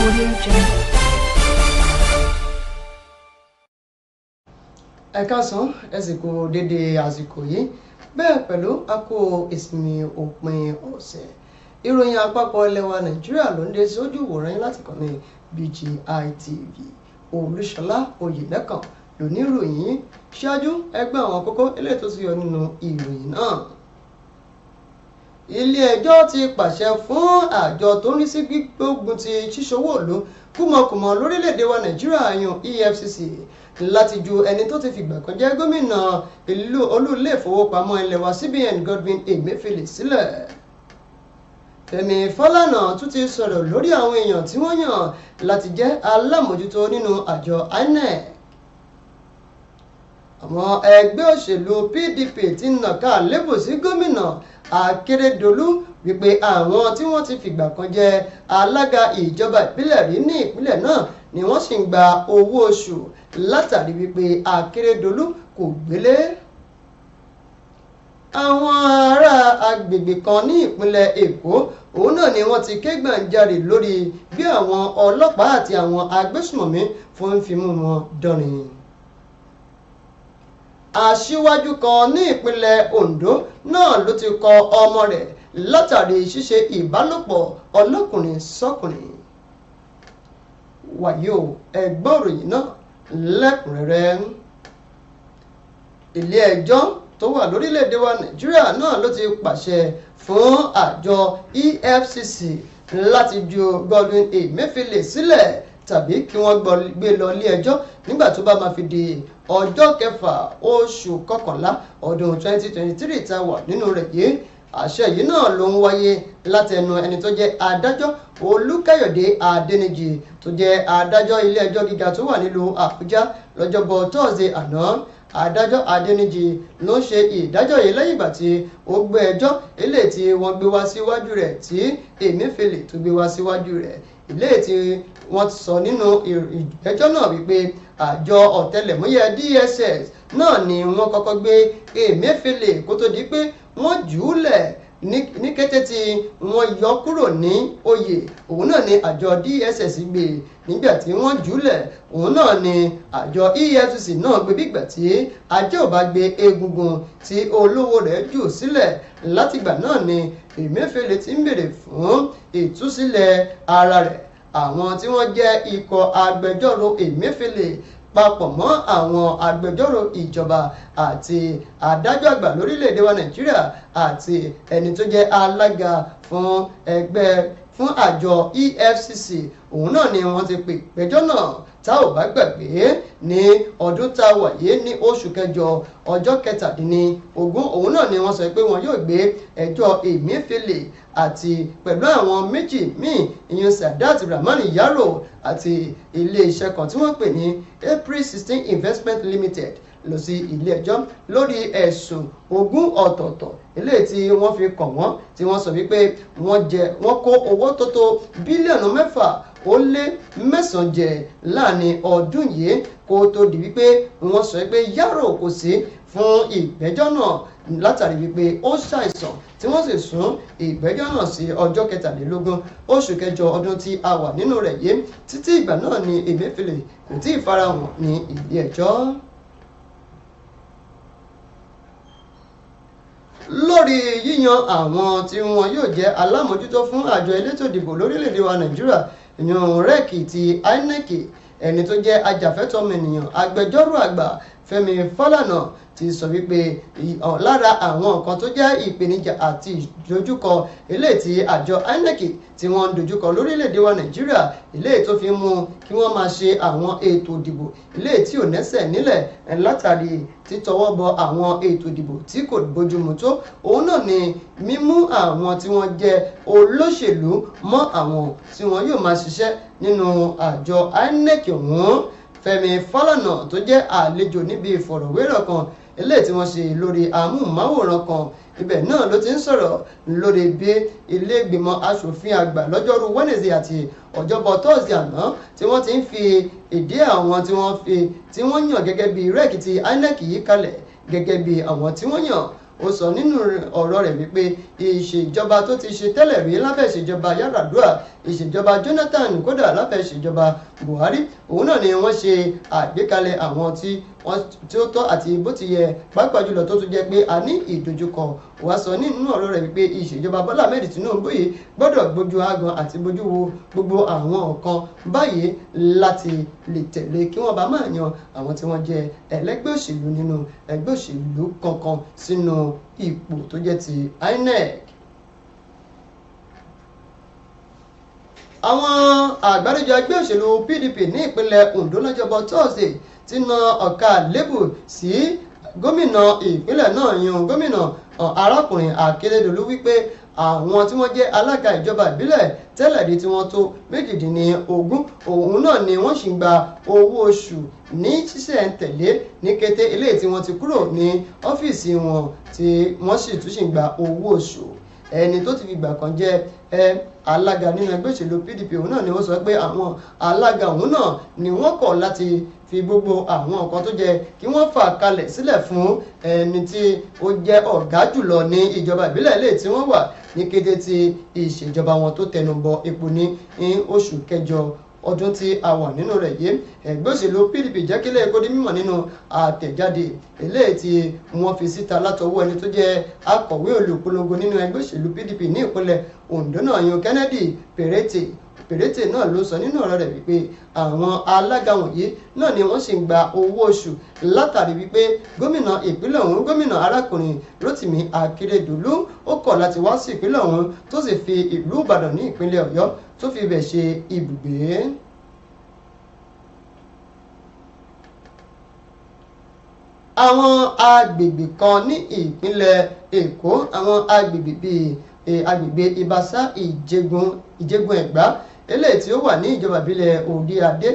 Audio Jungle. Ẹ káàsán ẹ̀sìnkú dédé àsìkò yìí bẹ́ẹ̀ pẹ̀lú àkó ìsinmi òpin ọ̀sẹ̀ ìròyìn àpapọ̀ ilẹ̀ wa Nàìjíríà ló ń dé sójú ìwòran yín láti kàn ní BGI TV Olúṣọlá Oyèlẹ́kàn lóníròyìn ṣáájú ẹgbẹ́ àwọn kókó eléyìí tó ti yọ nínú ìròyìn náà. Ilé-ẹjọ́ ti pàṣẹ fún àjọ tó ń rí sí gbígbógun ti ṣíṣowó ìlú kúmọkùmọ lórílẹ̀‐èdè wa Nàìjíríà yan EFCC láti ju ẹni tó ti fìgbà kan jẹ́ gómìnà olú ilé ìfowópamọ́ ilẹ̀ wa CBN Godwin Emefiele sílẹ̀. Fẹ́mi Fálànà tún ti sọ̀rọ̀ lórí àwọn èèyàn tí wọ́n yàn láti jẹ́ alámòjútó nínú àjọ INEC. Àwọn ẹgbẹ́ òṣèlú PDP ti nàka lébù sí gómìnà Akérédolú wípé àwọn tí wọ́n ti fìgbà kan jẹ́ alága ìjọba ìpínlẹ̀ rí ní ìpínlẹ̀ náà ni wọ́n sì ń gba owó oṣù látàrí wípé Akérédolú kò gbélé. Àwọn ará agbègbè kan ní ìpínlẹ̀ Èkó òun náà ni wọ́n ti ké gbàǹjarè lórí bí àwọn ọlọ́pàá àti àwọn agbésùmọ̀mí fún fímú wọn dánrin. Aṣíwájú kan ní ìpínlẹ̀ Ondo náà ló ti kọ ọmọ rẹ̀ látàrí ṣíṣe ìbálòpọ̀ ọlọ́kùnrin sọ́kùnrin. Wàyí o ẹgbọ́n ìròyìn náà lẹ́kùnrẹ́rẹ́. Ilé-ẹjọ́ tó wà lórílẹ̀‐èdè wa Nàìjíríà náà ló ti pàṣẹ fún àjọ EFCC láti ju Godwin Emefiele sílẹ̀ tàbí kí wọ́n gbé lọ ilé-ẹjọ́ nígbà tó bá máa fi di ọjọ́ kẹfà oṣù kọkànlá ọdún 2023 tá a wà nínú rẹ̀ yìí. Àṣẹ yìí náà ló ń wáyé látẹnu ẹni tó jẹ́ adájọ́ Olúkáyọ̀dé Adéníjì tó jẹ́ adájọ́ ilé-ẹjọ́ gíga tó wà nílùú Àbújá lọ́jọ́bọ̀ Thursday àná. Adájọ́ Adéníjì ló ń ṣe ìdájọ́ yìí lẹ́yìn ìgbà tí ó gbé ẹjọ́ eléyìí tí wọ́n gbé wá síwájú rẹ̀ tí Emefiele tó gbé wá síwájú rẹ̀ eléyìí tí wọ́n sọ nínú ìgbẹ́jọ́ náà wípé àjọ ọ̀tẹlẹ̀múyẹ́ DSS náà ni wọ́n kọ́kọ́ gbé Emefiele kó tó di pé wọ́n jù ú lẹ̀ ní kété tí wọ́n yọ kúrò ní oyè òun náà ni àjọ DSS gbé nígbà tí wọ́n jù ú lẹ̀ òun náà ni àjọ EFCC náà gbé bígbà tí ajé ò bá gbé egungun tí olówó rẹ̀ jù sílẹ̀. Látìgbà náà ni Emefiele ti ń béèrè fún ìtúsílẹ̀ ara rẹ̀. Àwọn tí wọ́n jẹ́ ikọ̀ agbẹjọ́rò Emefiele papọ̀ mọ́ àwọn agbẹjọ́rò ìjọba àti adájọ́ àgbà lórílẹ̀‐èdè wa Nàìjíríà àti ẹni tó jẹ́ alága fún àjọ EFCC òun náà ni wọ́n ti pè péjọ́ náà tá ò bá gbàgbé ní ọdún tá a wà yìí ní oṣù kẹjọ ọjọ́ 17 òun náà ni wọ́n sọ pé wọn yóò gbé ẹjọ́ Emefiele àti pẹ̀lú àwọn méjì míì ìyẹn Sadat Rahman Yaro àti ilé-iṣẹ́ kan tí wọ́n pè ní April 16 Investment Limited lọ sí ilé-ẹjọ́ lórí ẹ̀sùn 20 ọ̀tọ̀ọ̀tọ̀ eléyìí tí wọ́n fi kàn wọ́n tí wọ́n sọ wípé wọ́n kó owó tó tó bílíọ̀nù 6.9 jẹ láàrin ọdún yìí kó tó di wípé wọ́n sọ pé Yaro kò sí fún ìgbẹ́jọ́ náà látàrí wípé ó ṣàìsàn tí wọ́n sì sún ìgbẹ́jọ́ náà sí ọjọ́ 17 oṣù kẹjọ ọdún tí a wà nínú rẹ̀ yìí. Títí ìgbà náà ni Emefiele kò tí ì farahàn ní ilé-ẹjọ́. Lórí yíyan àwọn tí wọn yóò jẹ́ alámòjútó fún àjọ elétò ìdìbò lórílẹ̀‐èdè wa Nàìjíríà ìyàn rec ti INEC ẹni tó jẹ́ ajàfẹ́tọ̀ọ́mọnìyàn agbẹjọ́rò àgbà Fẹ́mi Fálànà ti sọ wípé lára àwọn nǹkan tó jẹ́ ìpèníjà àti ìdojúkọ eléyìí tí àjọ INEC tí wọ́n ń dojúkọ lórílẹ̀‐èdè wa Nàìjíríà eléyìí tó fi mú kí wọ́n máa ṣe àwọn ètò ìdìbò eléyìí tí ò nẹ́sẹ̀ nílẹ̀ látàrí títọwọ́ bọ àwọn ètò ìdìbò tí kò bójúmu tó òun náà ni mímú àwọn tí wọ́n jẹ́ olóṣèlú mọ́ àwọn tí wọ́n yóò máa ṣiṣẹ́ nínú àjọ INEC ọ̀hún. Fẹ́mi Fálànà tó jẹ́ àlejò níbi ìfọ̀rọ̀wérọ̀ kan eléyìí tí wọ́n ṣe lórí amóhùnmáwòrán kan ibẹ̀ náà ló ti ń sọ̀rọ̀ lórí bí ilé ìgbìmọ̀ asòfin àgbà lọ́jọ́rú Wednesday àti ọjọ́bọ̀ Thursday àná tí wọ́n ti ń fi ìdí àwọn tí wọ́n yàn gẹ́gẹ́ bí rec ti INEC yìí kalẹ̀ gẹ́gẹ́ bí àwọn tí wọ́n yàn ó sọ nínú ọ̀rọ̀ rẹ̀ wípé ìṣèjọba tó ti ṣe tẹ́lẹ̀ rí lábẹ́ ìṣèjọba Yar'Adua, ìṣèjọba Jonathan, kódà lábẹ́ ìṣèjọba Buhari, òun náà ni wọ́n ṣe àgbékalẹ̀ àwọn tí ó tọ́ àti bó ti yẹ, pàápàá jùlọ tó tún jẹ́ pé a ní ìdojúkọ. wàá sọ nínú ọ̀rọ̀ rẹ̀ wípé ìṣèjọba Bọ́lá Ahmed Tinubu yìí gbọ́dọ̀ gbójú agan àti gbójú wo gbogbo àwọn nǹkan báyìí láti lè tẹ̀lé kí wọ́n bá máa yan àwọn tí wọ́n jẹ́ ẹlẹ́gbẹ́ òṣèlú nínú ẹgbẹ́ òṣèlú kankan sínú ipò tó jẹ́ ti INEC. àwọn àgbáríjọ ẹgbẹ́ òṣèlú PDP ní ìpínlẹ̀ Ondo lọ́jọ́bọ̀ Thursday ti na ọ̀ka lébù sí gómìnà ìpínlẹ̀ náà yan gómìnà arákùnrin Akérédolú wípé àwọn tí wọ́n jẹ́ alága ìjọba ìbílẹ̀ tẹ́lẹ̀ rí tí wọ́n tó 18 òun náà ni wọ́n sì ń gba owó oṣù ní ṣísẹ̀ntẹ̀lé ní kété eléyìí tí wọ́n ti kúrò ní ọ́fíìsì wọn tí wọ́n sì tún sì ń gba owó oṣù. ẹni tó ti fi gbà kan jẹ́ alága nínú ẹgbẹ́ òṣèlú PDP òun náà ni wọ́n sọ pé àwọn alága òun náà ni wọ́n kọ̀ láti fi gbogbo àwọn nǹkan tó jẹ́ kí wọ́n fà kalẹ̀ sílẹ̀ fún ẹni tí ó jẹ́ ọ̀gá jùlọ ní ìjọba ìbílẹ̀ ilé tí wọ́n wà ní kété tí ìṣèjọba wọn tó tẹnubọ ipò ní oṣù kẹjọ ọdún tí a wà nínú rẹ̀ yìí. ẹgbẹ́ òṣèlú PDP jẹ́ kílẹ̀ kó di mímọ̀ nínú àtẹ̀jáde eléyìí tí wọ́n fi síta látọwọ́ ẹni tó jẹ́ akọ̀wé olùpolongo nínú ẹgbẹ́ òṣèlú PDP ní ìpínlẹ̀ Ondo náà yan Kennedy Pèrètè náà ló sọ nínú ọ̀rọ̀ rẹ̀ wípé àwọn alága wọ̀nyí náà ni wọ́n sì ń gba owó oṣù látàrí wípé gómìnà ìpínlẹ̀ ọ̀hún gómìnà arákùnrin Rotimi Akeredolu ó kọ̀ láti wá sí ìpínlẹ̀ ọ̀hún tó sì fi ìlú Ìbàdàn ní ìpínlẹ̀ Ọ̀yọ́ tó fi ibẹ̀ ṣe ibùgbé. àwọn agbègbè kan ní ìpínlẹ̀ Èkó, àwọn agbègbè bíi agbègbè Ìbàṣà, Ìjẹ̀gùn Ẹ̀gbá eléyìí tí ó wà ní ìjọba ìbílẹ̀ Orí-Adé,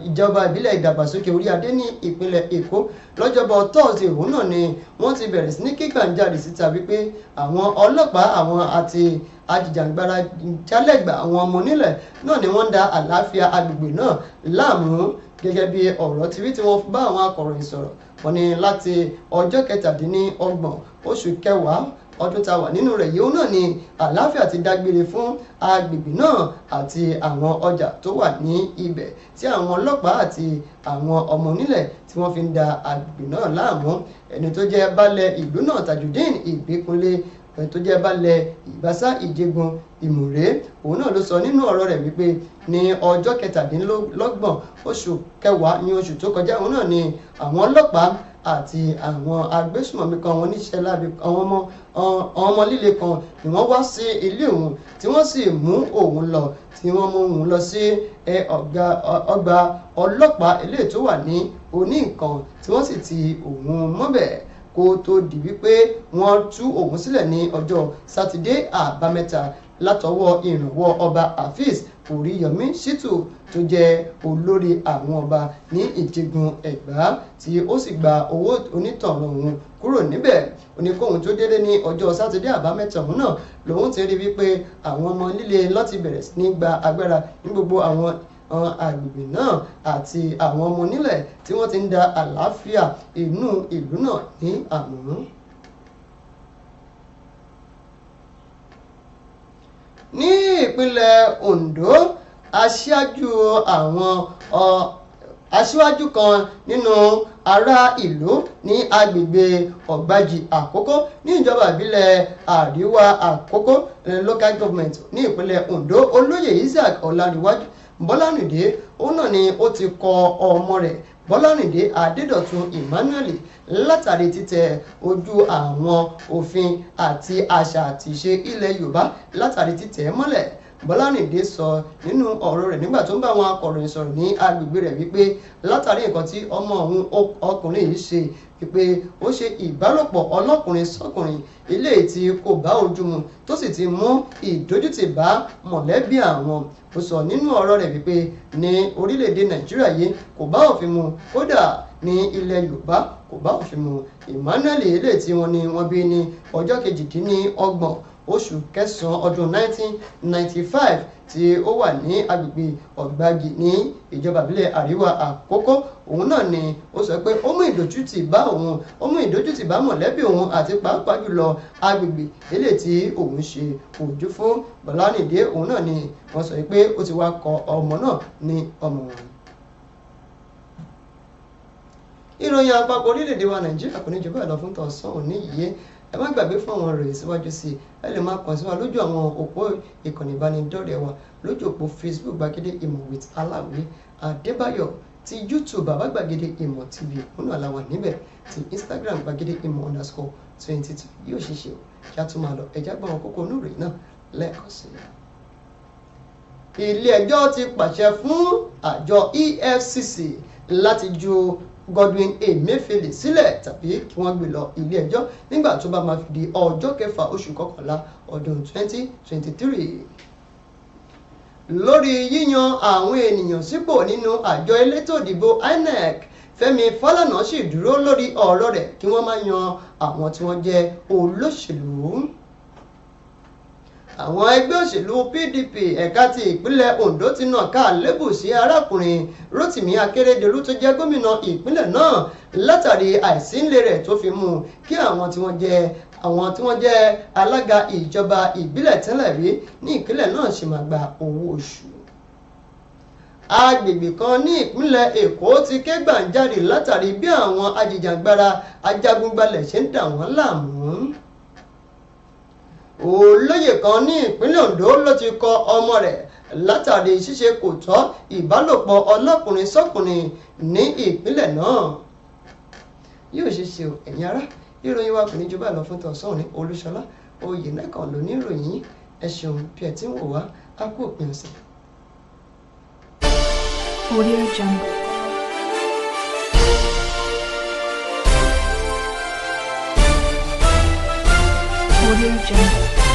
ìjọba ìbílẹ̀ ìdàgbàsókè Orí-Adé ní ìpínlẹ̀ Èkó lọ́jọ́bọ̀ Thursday òun náà ni wọ́n ti bẹ̀rẹ̀ sí ní kígbàǹjarè síta wípé àwọn ọlọ́pàá àwọn àti ajìjàǹgbara jálẹ̀gbà àwọn ọmọ onílẹ̀ náà ni wọ́n ń da àlàáfíà agbègbè náà láàmú. gẹ́gẹ́ bí ọ̀rọ̀ tí wọ́n bá àwọn akọ̀ròyìn sọ̀rọ̀, wọ́n ní láti ọjọ́ 27 oṣù kẹwàá ọdún tá a wà nínú rẹ̀ yìí náà ni àlàáfíà ti dágbére fún agbègbè náà àti àwọn ọjà tó wà ní ibẹ̀ tí àwọn ọlọ́pàá àti àwọn ọmọ onílẹ̀ tí wọ́n fi ń da agbègbè náà láàmú. ẹni tó jẹ́ baálẹ̀ ìlú náà Tajudeen Ìgbékunlé tó jẹ́ baálẹ̀ Ìbàṣà Ìjẹ̀gùn Ìmùrè òun náà ló sọ nínú ọ̀rọ̀ rẹ̀ wípé ní ọjọ́ 27 oṣù kẹwàá ní oṣù tó kọjá òun náà ni àwọn ọlọ́pàá àti àwọn agbésùmọ̀mí kan wọn níṣẹ́ lábẹ́ àwọn ọmọ líle kan ni wọ́n wá sí ilé òun tí wọ́n sì mú òun lọ tí wọ́n mú òun lọ sí ọgbà ọlọ́pàá eléyìí tó wà ní Oníǹkan tí wọ́n sì ti òun mọ́bẹ̀ kó tó di wípé wọ́n tú òun sílẹ̀ ní ọjọ́ sátidé àbámẹ́ta látọwọ́ ìrànwọ́ ọba Hafiz Oríyọmí Ṣítù tó jẹ́ olórí àwọn ọba ní Ìjẹ̀gùn Ẹ̀gbá tí ó sì gba owó onítọ̀rọ̀ òun kúrò níbẹ̀. oníkóhun tó dédé ní ọjọ́ sátidé àbámẹ́ta òun náà lòun ti rí wípé àwọn ọmọ líle ló ti bẹ̀rẹ̀ sí ní gba agbára ní gbogbo àwọn agbègbè náà àti àwọn ọmọ onílẹ̀ tí wọ́n ti ń da àlàáfíà inú ìlú náà ní àmú. ní ìpínlẹ̀ Ondo, aṣíwájú kan nínú ará ìlú ní agbègbè Ọ̀gbájì Àkókó ní ìjọba ìbílẹ̀ Àríwá Àkókó local government ní ìpínlẹ̀ Ondo, olóyè Isaac Ọláníwájú Bọ́lárìndé òun náà ni ó ti kọ ọmọ rẹ̀ Bọ́lárìndé Adédọ̀tun Emmanuel látàrí títẹ ojú àwọn òfin àti àṣà àti ìṣe ilẹ̀ Yorùbá látàrí títẹ̀ mọ́lẹ̀. Bọ́lárìndé sọ nínú ọ̀rọ̀ rẹ̀ nígbà tó ń bá àwọn akọ̀ròyìn sọ̀rọ̀ ní agbègbè rẹ̀ wípé látàrí nǹkan tí ọmọ òun ọkùnrin yìí ṣe wípé ó ṣe ìbálòpọ̀ ọlọ́kùnrin sọ́kùnrin eléyìí tí kò bá ojú mu tó sì ti mú ìdójútì bá mọ̀lẹ́bí àwọn. ó sọ nínú ọ̀rọ̀ rẹ̀ wípé ní orílẹ̀-èdè Nàìjíríà yìí kò bá òfin mu, kódà ní ilẹ̀ Yorùbá kò bá òfin mu. Emmanuel eléyìí tí wọ́n bí ní ọjọ́ 28 oṣù kẹsàn-án ọdún 1995 tí ó wà ní agbègbè ọ̀gbági ní ìjọba ìbílẹ̀ àríwá àkókó. Òun náà ni ó sọ pé ó mú ìdójútì bá òun, ó mú ìdójútì bá mọ̀lẹ́bí òun àti pàápàá jùlọ agbègbè eléyìí tí òun ṣe ojú fún. Bọ́lánìdé òun náà ni wọ́n sọ pé ó ti wá kọ ọmọ náà ní ọmọ wọn. Ìròyìn àpapọ̀ orílẹ̀-èdè wa Nàìjíríà kò ní jù bẹ́ẹ̀ lọ fún tọ̀sán òní yìí. Ẹ má gbàgbé fún àwọn ìròyìn síwájú sí i, ẹ lè máa kàn sí wa lójú àwọn òpó ìkànnì ìbánidọ́rẹ̀ẹ́ wa lójú òpó Facebook Gbàgede Ìmọ̀ with Aláwìyé Adébáyọ̀, ti YouTube Bàbá Gbàgede Ìmọ̀ TV òun náà la wà níbẹ̀, ti Instagram Gbàgede Ìmọ̀_22 yóò ṣiṣẹ́ o. Kí a tún máa lọ ẹ̀já gbọ́n àwọn kókó onúròyìn náà lẹ́ẹ̀kan sí i. Ilé ẹjọ́ ti pàṣẹ fún àjọ EFCC láti ju Godwin Emefiele sílẹ̀ tàbí kí wọ́n gbé lọ ilé ẹjọ́ nígbà tó bá máa fi di ọjọ́ kẹfà oṣù kọkànlá ọdún 2023. Lórí yíyan àwọn ènìyàn sípò nínú àjọ elétò ìdìbò INEC, Fẹ́mi Fálànà sì dúró lórí ọ̀rọ̀ rẹ̀ kí wọ́n má yan àwọn tí wọ́n jẹ́ olóṣèlú. Àwọn ẹgbẹ́ òṣèlú PDP ẹ̀ka ti ìpínlẹ̀ Ondo ti nà ká lébù sí arákùnrin Rotimi Akeredolu tó jẹ́ gómìnà ìpínlẹ̀ náà látàrí àìsínlẹ̀ rẹ̀ tó fi mú kí àwọn tí wọ́n jẹ́ alága ìjọba ìbílẹ̀ tẹ́lẹ̀ rí ní ìpínlẹ̀ náà ṣe máa gba owó oṣù. Agbègbè kan ní ìpínlẹ̀ Èkó ti ké gbàǹjarè látàrí bí àwọn ajìjàǹgbara ajagungbalẹ̀ ṣe ń dà wọ́n láàmú. Olóyè kan ní ìpínlẹ̀ Ondo ló ti kọ ọmọ rẹ̀ látàrí ṣíṣe kò tọ́ ìbálòpọ̀ ọlọ́kùnrin sọ́kùnrin ní ìpínlẹ̀ náà. Yóò ṣe ṣe o ẹ̀yin ará, ìròyìn wa kò ní jù báyìí lọ fún tọ̀sán ní Olúṣọlá Oyènẹ́kan ló ní ìròyìn. Ẹ ṣeun bí ẹ ti ń wò wá, a kú òpin ọ̀sẹ̀. Audio Jungle. Audio Jungle.